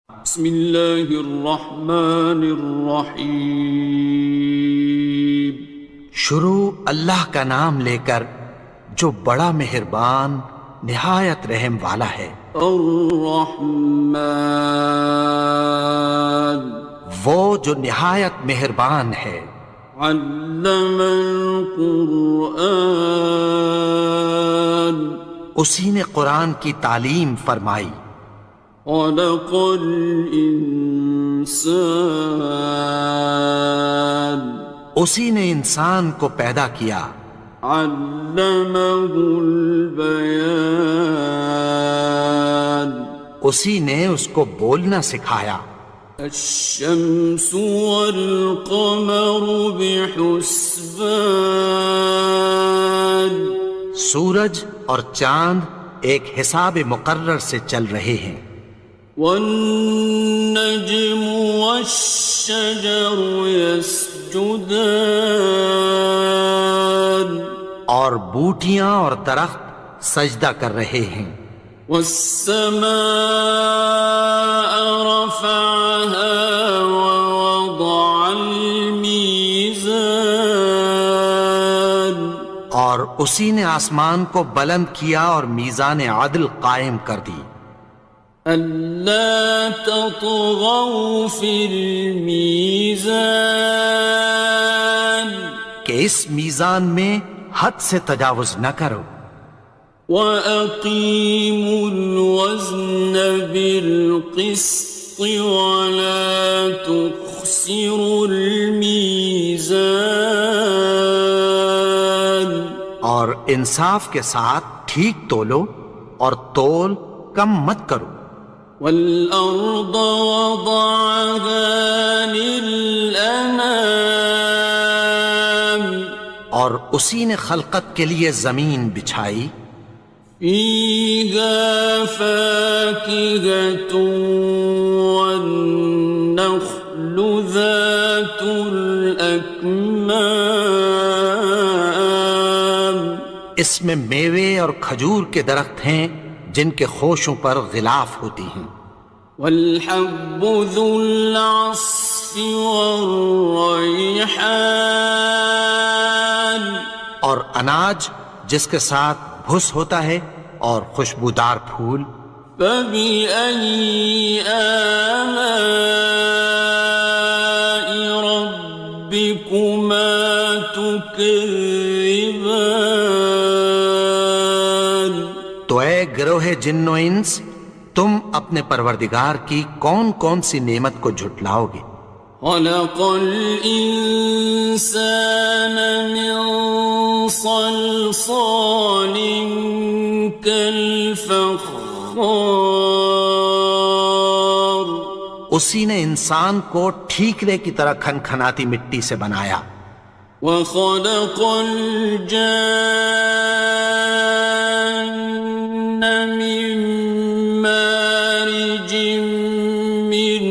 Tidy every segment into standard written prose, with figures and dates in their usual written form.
بسم اللہ الرحمن الرحیم۔ شروع اللہ کا نام لے کر جو بڑا مہربان نہایت رحم والا ہے۔ الرحمن، وہ جو نہایت مہربان ہے۔ علم القرآن، اسی نے قرآن کی تعلیم فرمائی۔ خلق الانسان، اسی نے انسان کو پیدا کیا۔ علمہ البیان، اسی نے اس کو بولنا سکھایا۔ الشمس والقمر بحسبان، سورج اور چاند ایک حساب مقرر سے چل رہے ہیں۔ والنجم والشجر يسجدان، اور بوٹیاں اور درخت سجدہ کر رہے ہیں۔ والسماء رفعها ووضع الميزان، اور اسی نے آسمان کو بلند کیا اور میزان عدل قائم کر دی۔ ألا تطغوا في الميزان، کہ اس میزان میں حد سے تجاوز نہ کرو۔ وَأَقِيمُوا الْوَزْنَ بِالْقِسْطِ وَلَا تُخْسِرُوا الْمِيزَانَ، اور انصاف کے ساتھ ٹھیک تولو اور تول کم مت کرو۔ وَالْأَرْضَ وَضَعَهَا لِلْأَنَامِ، اور اسی نے خلقت کے لیے زمین بچھائی۔ فِيهَا فَاكِهَةٌ وَالنَّخْلُ ذَاتُ الْأَكْمَامِ، اس میں میوے اور کھجور کے درخت ہیں جن کے خوشوں پر غلاف ہوتی ہیں۔ وَالْحَبُّ ذُو الْعَصْفِ وَالرَّيْحَانِ، اور اناج جس کے ساتھ بھس ہوتا ہے اور خوشبودار پھول۔ فَبِأَيِّ آلَاءِ رَبِّكُمَا تُكَذِّبَانِ، تو اے گروہ جن و انس، تم اپنے پروردگار کی کون کون سی نعمت کو جھٹلاؤ گے؟ خَلَقَ الْإِنسَانَ مِنْ صَلْصَالٍ كَالْفَخَّارِ، اسی نے انسان کو ٹھیکرے کی طرح کھنکھناتی مٹی سے بنایا۔ وَخَلَقَ الْجَانَّ مِن مَّارِجٍ مِّن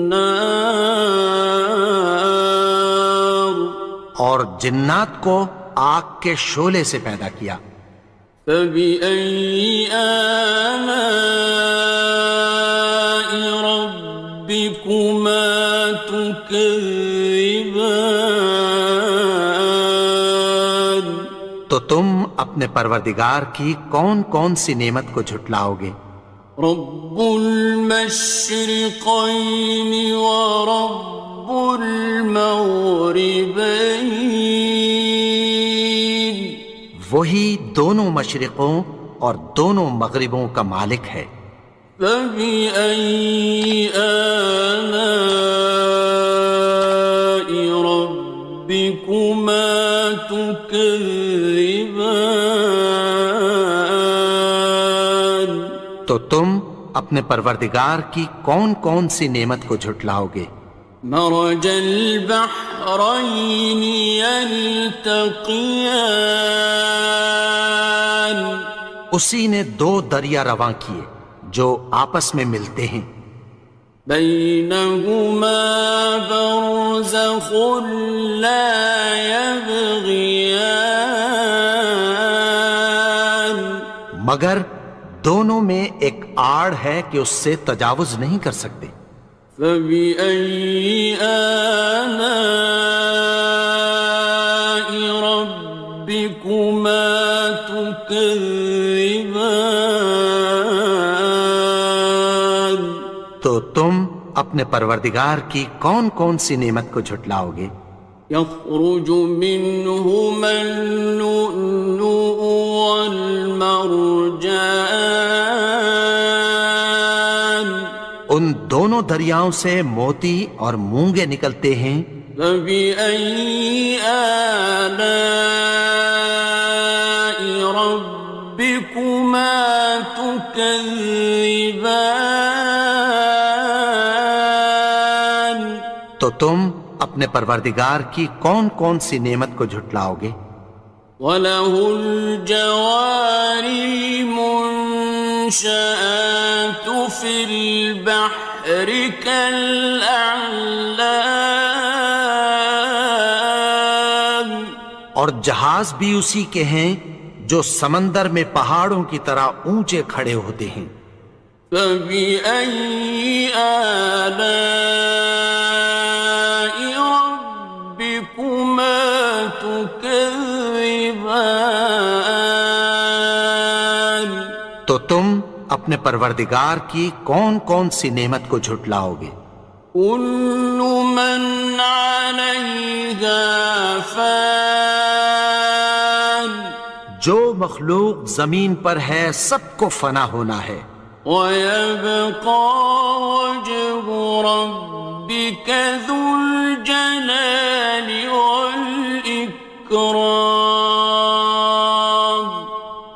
نَّارٍ، اور جنات کو آگ کے شعلے سے پیدا کیا۔ فَبِأَيِّ آلَاءِ رَبِّكُمَا تُكَذِّبَانِ، تو تم اپنے پروردگار کی کون کون سی نعمت کو جھٹلاؤ گے؟ رب المشرقين ورب المغربين، وہی دونوں مشرقوں اور دونوں مغربوں کا مالک ہے۔ فبأي آلاء ربكما تكذبان، تو تم اپنے پروردگار کی کون کون سی نعمت کو جھٹلاؤ گے؟ مرج البحرين يلتقيان، اسی نے دو دریا رواں کیے جو آپس میں ملتے ہیں۔ بينهما برزخ لا يبغيان، مگر دونوں میں ایک آڑ ہے کہ اس سے تجاوز نہیں کر سکتے. فبأي آلاء ربكما تكذبان. تو تم اپنے پروردگار کی کون کون سی نعمت کو جھٹلاؤ گے؟ يخرج منهما اللؤلؤ والمرجان. ان دونوں دریاؤں سے موتی اور مونگے نکلتے ہیں. فبأي آلاء ربكما تكذبان. تو تم اپنے پروردگار کی کون کون سی نعمت کو جھٹلاؤ گے؟ وَلَهُ الْجَوَارِ الْمُنشَآتُ فِي الْبَحْرِ كَالْأَعْلَامِ. اور جہاز بھی اسی کے ہیں جو سمندر میں پہاڑوں کی طرح اونچے کھڑے ہوتے ہیں. فَبِأَيِّ آلَاءِ رَبِّكُمَا تُكَذِّبَانِ. تو تم اپنے پروردگار کی کون کون سی نعمت کو جھٹلاؤ گے؟ كُلُّ مَنْ عَلَيْهَا فَانٍ. جو مخلوق زمین پر ہے سب کو فنا ہونا ہے. وَيَبْقَى وَجْهُ رَبِّكَ ذُو الْجَلَالِ وَالْإِكْرَامِ.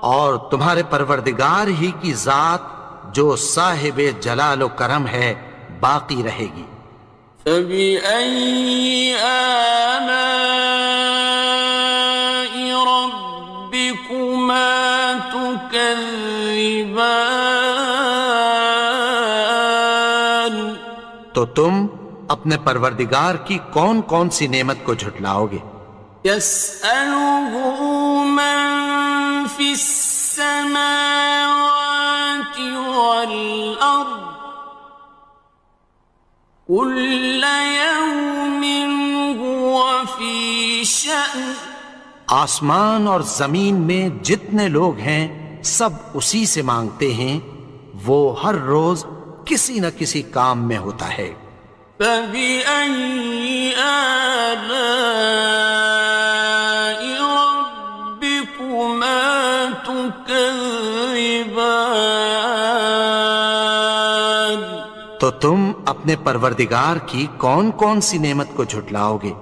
اور تمہارے پروردگار ہی کی ذات جو صاحب جلال و کرم ہے باقی رہے گی. فَبِأَيِّ آلَاءِ رَبِّكُمَا تُكَذِّبَانِ. تو تم اپنے پروردگار کی کون کون سی نعمت کو جھٹلاؤ گے؟ يَسْأَلُهُ مَن فِي السَّمَاوَاتِ وَالْأَرْضِ كُلَّ يَوْمٍ هُوَ فِي شَأْنٍ. آسمان اور زمین میں جتنے لوگ ہیں سب اسی سے مانگتے ہیں، وہ ہر روز کسی نہ کسی کام میں ہوتا ہے. فَبِأَيِّ آلَاءِ رَبِّكُمَا تُكَذِّبَانِ. تو تم اپنے پروردگار کی کون کون سی نعمت کو جھٹلاؤ گے؟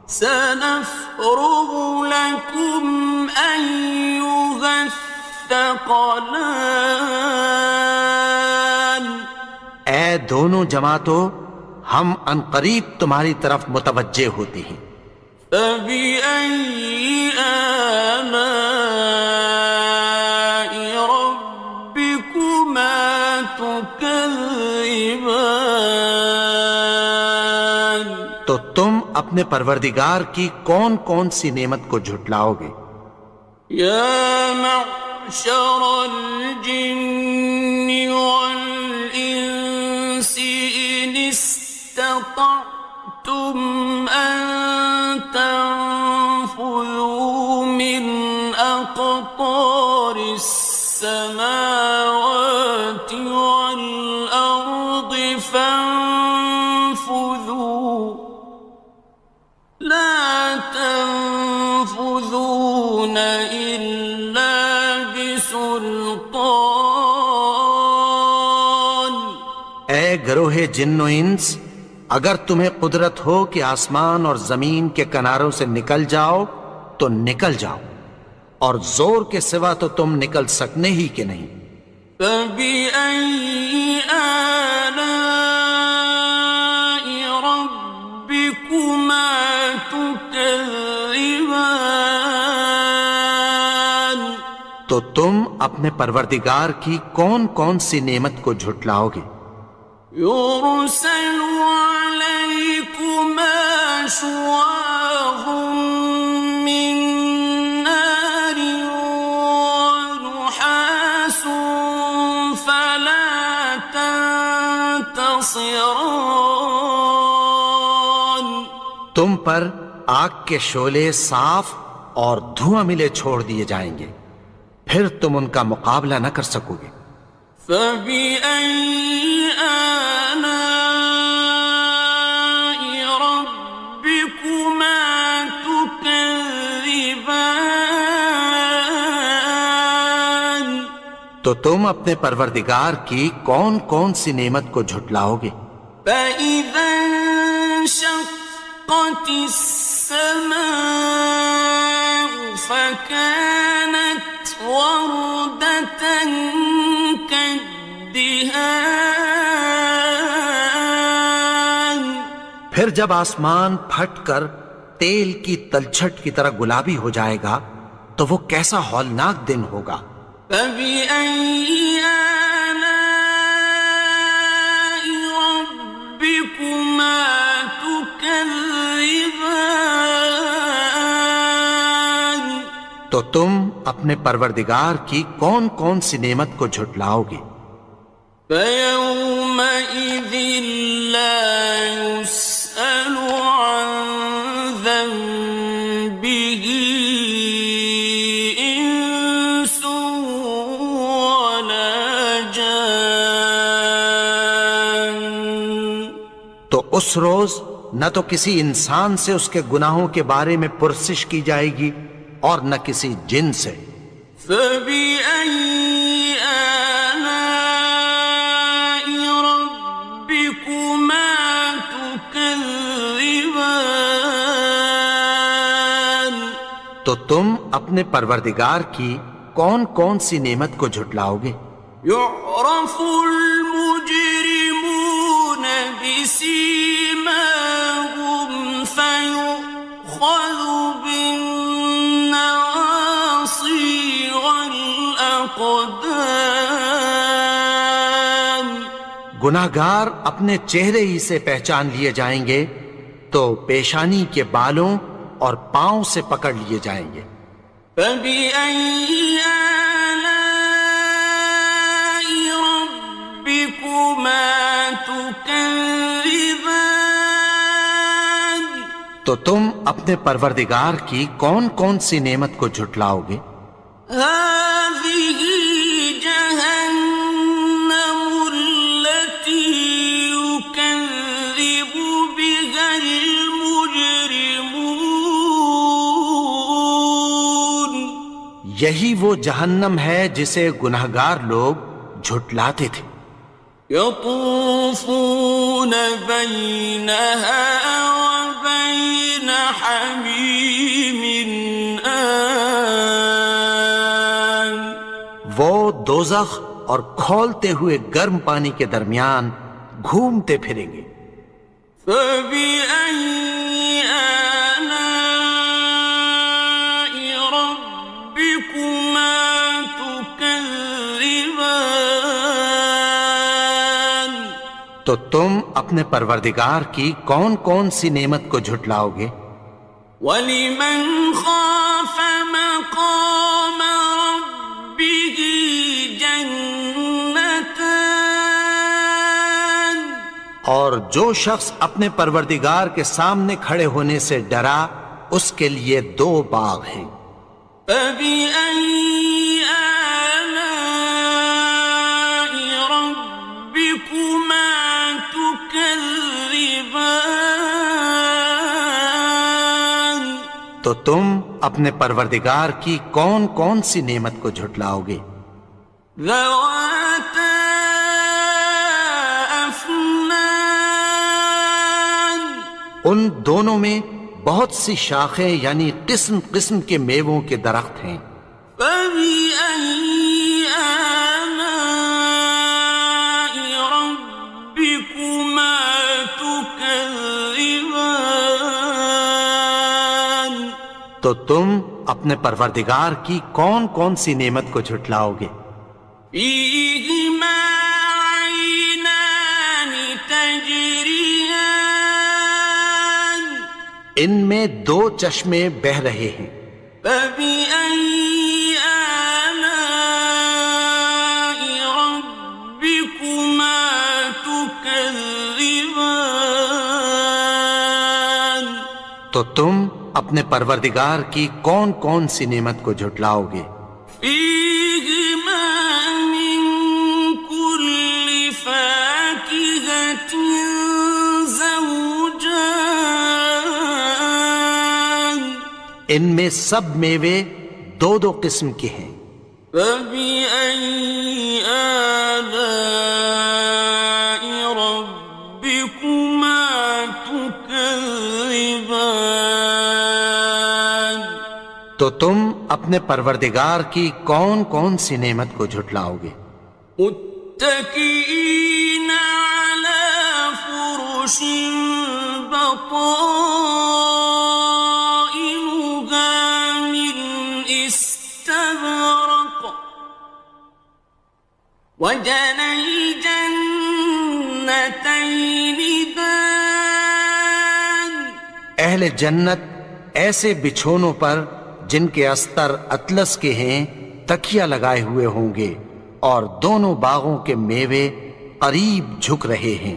سَنَفْرُغُ لَكُمْ أَيُّهَ الثَّقَلَانِ. اے دونوں جماعتوں، ہم عنقریب تمہاری طرف متوجہ ہوتے ہیں. فَبِأَيِّ آلَاءِ رَبِّكُمَا تُكَذِّبَانِ. تو تم اپنے پروردگار کی کون کون سی نعمت کو جھٹلاؤ گے؟ يَا مَعْشَرَ الْجِنِّ وَالْإِنسِ إِنِ اسْتَطَعْتُمْ أَن تَنفُذُوا مِنْ أَقْطَارِ السَّمَاوَاتِ وَالْأَرْضِ فَانفُذُوا لَا تَنفُذُونَ إِلَّا بِسُلْطَانٍ. اے گروہ جن و انس، اگر تمہیں قدرت ہو کہ آسمان اور زمین کے کناروں سے نکل جاؤ تو نکل جاؤ، اور زور کے سوا تو تم نکل سکنے ہی کہ نہیں. فَبِأَيِّ آلَاءِ رَبِّكُمَا تُكَذِّبَانِ. تو تم اپنے پروردگار کی کون کون سی نعمت کو جھٹلاؤ گے؟ يُرْسَلُ عَلَيْكُمَا شُوَاظٌ مِّن نَّارٍ وَنُحَاسٌ تنتصران تم پر آگ کے شعلے صاف اور دھواں ملے چھوڑ دیے جائیں گے، پھر تم ان کا مقابلہ نہ کر سکو گے۔ فبأي آلاء ربكما تكذبان تو تم اپنے پروردگار کی کون کون سی نعمت کو جھٹلاؤ گے؟ فإذا انشقت السماء فكانت وردة كالدهان پھر جب آسمان پھٹ کر تیل کی تلچھٹ کی طرح گلابی ہو جائے گا تو وہ کیسا ہولناک دن ہوگا۔ فبأي آلاء ربكما تكذبان تو تم اپنے پروردگار کی کون کون سی نعمت کو جھٹلاؤ گے؟ فيومئذ لا يسأل عن ذنبه إنس ولا جان تو اس روز نہ تو کسی انسان سے اس کے گناہوں کے بارے میں پرسش کی جائے گی اور نہ کسی جن سے۔ فبأي آلاء ربكما تكذبان تو تم اپنے پروردگار کی کون کون سی نعمت کو جھٹلاؤ گے؟ يعرف المجرمون بسيماهم فيؤخذ بالنواصي والأقدام گناہگار اپنے چہرے ہی سے پہچان لیے جائیں گے تو پیشانی کے بالوں اور پاؤں سے پکڑ لیے جائیں گے۔ فبأي آلاء ربكما تكذبان تو تم اپنے پروردگار کی کون کون سی نعمت کو جھٹلاؤ گے؟ هذه جهنم التي يكذب بها المجرمون یہی وہ جہنم ہے جسے گناہگار لوگ جھٹلاتے تھے۔ يطوفون بينها وبين حميم آن وہ دوزخ اور کھولتے ہوئے گرم پانی کے درمیان گھومتے پھریں گے۔ فبأي آلاء ربكما تكذبان تو تم اپنے پروردگار کی کون کون سی نعمت کو جھٹلاؤ گے؟ وَلِمَنْ خَافَ مَقَامَ رَبِّهِ جَنَّتَانِ اور جو شخص اپنے پروردگار کے سامنے کھڑے ہونے سے ڈرا اس کے لیے دو باغ ہیں۔ فَبِأَيِّ آلَاءِ رَبِّكُمَا تُكَذِّبَانِ تو تم اپنے پروردگار کی کون کون سی نعمت کو جھٹلاؤ گے؟ ذَوَاتَا أَفْنَانٍ ان دونوں میں بہت سی شاخیں یعنی قسم قسم کے میووں کے درخت ہیں۔ فَبِأَيِّ آلَاءِ رَبِّكُمَا تُكَذِّبَانِ تو تم اپنے پروردگار کی کون کون سی نعمت کو جھٹلاؤ گے؟ فِيهِمَا عَيْنَانِ تَجْرِيَانِ ان میں دو چشمے بہہ رہے ہیں۔ فَبِأَيِّ آلَاءِ رَبِّكُمَا تُكَذِّبَانِ تكذبان تو تم اپنے پروردگار کی کون کون سی نعمت کو جھٹلاؤ گے؟ فيهما من كل فاكهة زوجان ان میں سب میوے دو دو قسم کے ہیں۔ فبأي آلاء ربكما تكذبان تو تم اپنے پروردگار کی کون کون سی نعمت کو جھٹلاؤ گے؟ متكئين على فرش بطائنها من استبرق وجنى الجنتين دان اہل جنت ایسے بچھونوں پر جن کے استر اطلس کے ہیں تکیہ لگائے ہوئے ہوں گے اور دونوں باغوں کے میوے قریب جھک رہے ہیں۔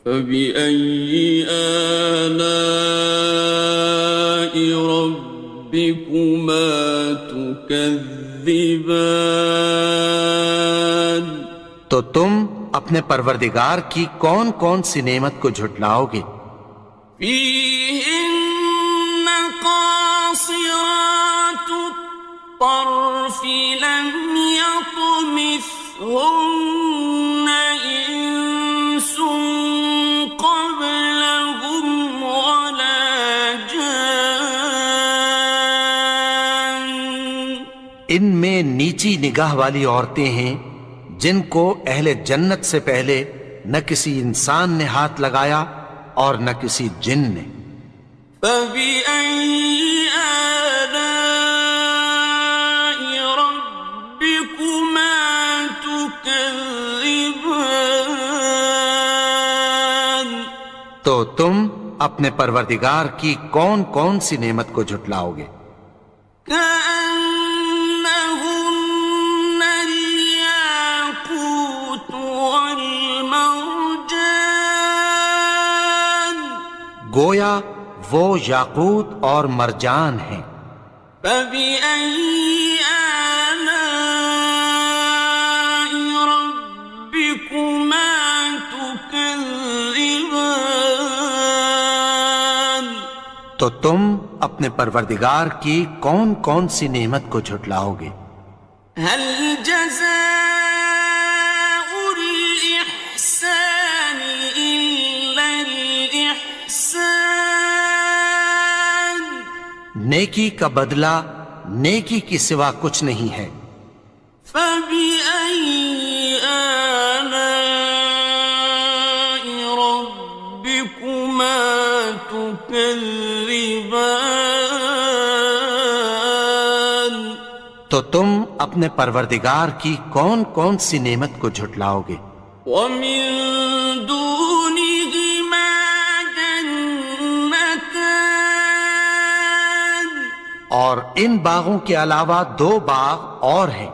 فبأي آلاء ربكما تكذبان تو تم اپنے پروردگار کی کون کون سی نعمت کو جھٹلاؤ گے؟ فيهن قاصرات الطرف لم يطمثهن إنس قبلهم ولا جان ان میں نیچی نگاہ والی عورتیں ہیں جن کو اہل جنت سے پہلے نہ کسی انسان نے ہاتھ لگایا اور نہ کسی جن نے۔ فبأي آلاء ربكما تكذبان تو تم اپنے پروردگار کی کون کون سی نعمت کو جھٹلاؤ گے؟ كأنهن الياقوت والمرجان گویا وہ یاقوت اور مرجان ہیں۔ فبأي آلاء ربكما تكذبان تو تم اپنے پروردگار کی کون کون سی نعمت کو جھٹلاؤ گے؟ هل جزاء الإحسان إلا الإحسان نیکی کا بدلہ نیکی کی سوا کچھ نہیں ہے۔ فبأي آلاء ربكما تكذبان تو تم اپنے پروردگار کی کون کون سی نعمت کو جھٹلاؤ گے؟ ومن دونهما جنتان اور ان باغوں کے علاوہ دو باغ اور ہیں۔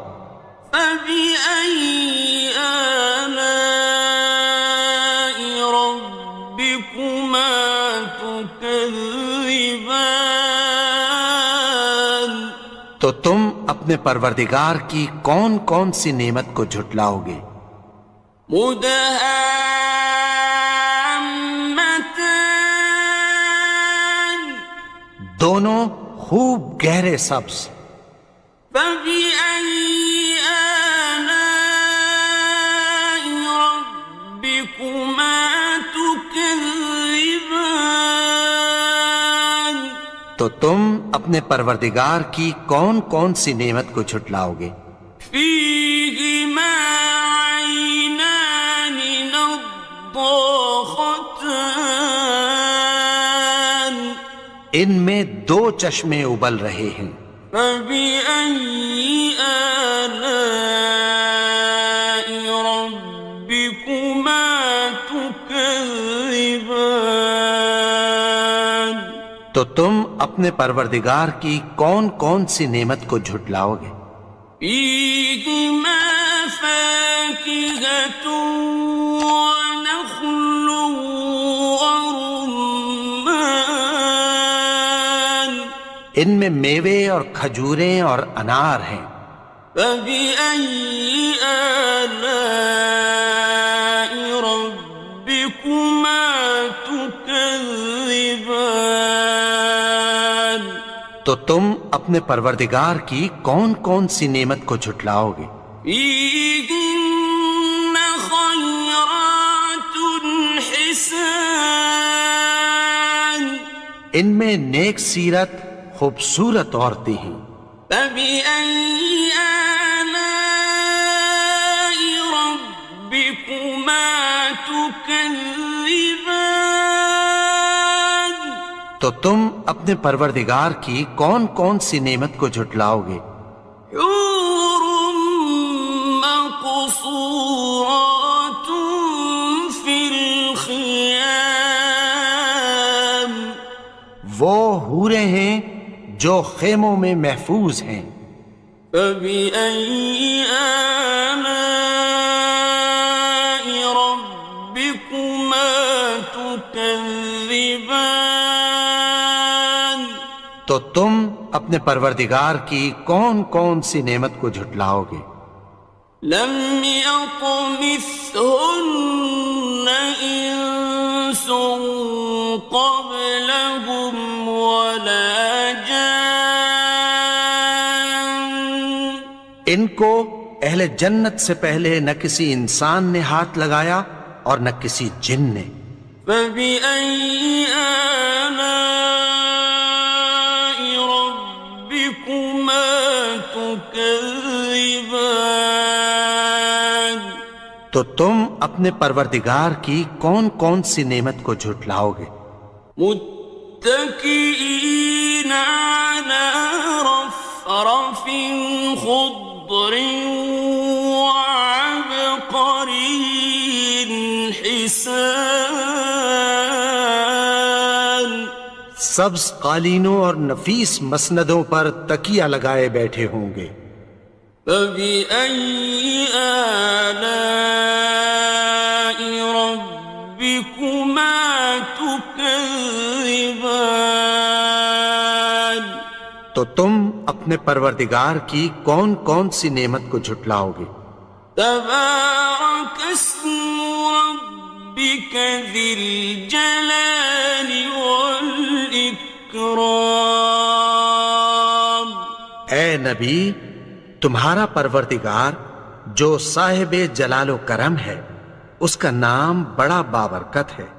فبأي آلاء ربكما تكذبان تو تم اپنے پروردگار کی کون کون سی نعمت کو جھٹلاؤ گے؟ مدهامتان دونوں خوب گہرے سبز۔ فبأي آلاء ربكما تكذبان تو تم اپنے پروردگار کی کون کون سی نعمت کو جھٹلاؤ گے؟ فيهما عينان نضاختان ان میں دو چشمے ابل رہے ہیں۔ فبأي آلاء ربكما تكذبان تو تم اپنے پروردگار کی کون کون سی نعمت کو جھٹلاؤ گے؟ فيهما فاكهة ونخل ان میں میوے اور کھجوریں اور انار ہیں۔ فبأي آلاء ربكما تكذبان؟ تو تم اپنے پروردگار کی کون کون سی نعمت کو جھٹلاؤ گے؟ فيهن خيرات حسان، ان میں نیک سیرت خوبصورت عورتیں ہیں۔ فبأي آلاء ربكما تكذبان؟ تو تم اپنے پروردگار کی کون کون سی نعمت کو جھٹلاؤ گے؟ حور مقصورات في الخيام، وہ حوریں ہیں جو خیموں میں محفوظ ہیں۔ فبأي آلاء ربكما تكذبان؟ تو تم اپنے پروردگار کی کون کون سی نعمت کو جھٹلاؤ گے؟ لم يطمثهن إنس قبلهم ولا جان، ان کو اہل جنت سے پہلے نہ کسی انسان نے ہاتھ لگایا اور نہ کسی جن نے۔ فبأي آلاء ربكما تكذبان؟ تو تم اپنے پروردگار کی کون کون سی نعمت کو جھٹلاؤ گے؟ متكئين على رفرف خضر وعبقري حسان، سبز قالینوں اور نفیس مسندوں پر تکیہ لگائے بیٹھے ہوں گے۔ فبأي آلاء ربكما تكذبان؟ تو تم اپنے پروردگار کی کون کون سی نعمت کو جھٹلاؤ گے؟ تبارك اسم ربك ذي الجلال والإكرام۔ اے نبی، تمہارا پروردگار جو صاحب جلال و کرم ہے، اس کا نام بڑا بابرکت ہے۔